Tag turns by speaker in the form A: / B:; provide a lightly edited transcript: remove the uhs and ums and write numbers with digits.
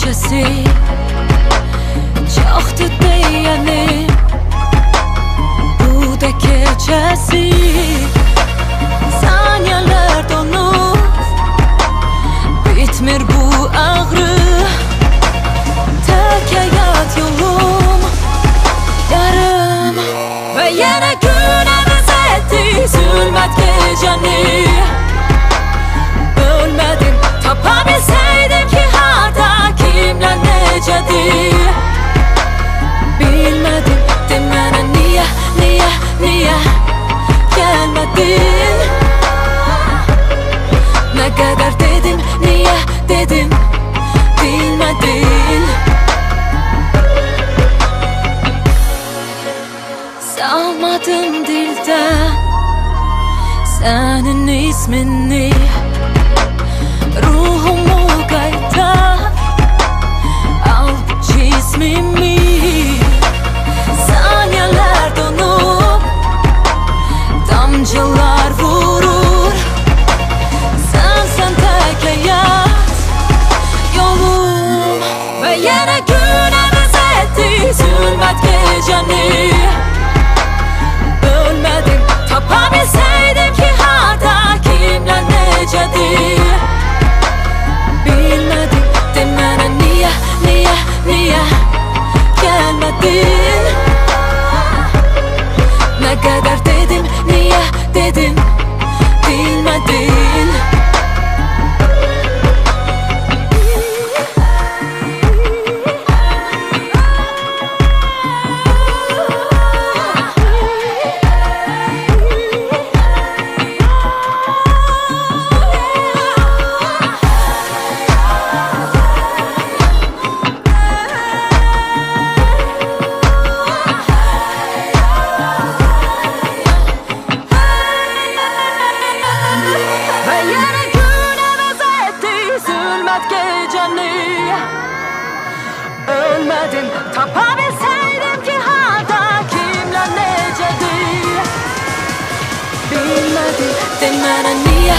A: gecesi çoxdu deyənim, bu da gecesi saniyeler donur, bitmir bu ağrı. Tek hayat yolum yarım ve yine güne benzetti zulmet geceni. Ölmedim, tapabilseydim ki harda kimler necedir. Bilmedim, demene niye gelmedin. Ne kadar dedim, niye dedim, bilmedin. Salmadım dilden senin ismini, ruhumu kaytar, al cismimi. Saniyeler donup damcılar vurur, sen tek hayat yolum ve yine güne benzetti zulmet geceni. Ölmedim, tapabilseydim ki harda kimler necedir. Bilmedim, demene niye gelmedin. Ne kadar dedim, niye dedim, bilmedin. Geceni ölmedim, tapabilseydim ki harda kimler necedir. Bilmedim, demene niye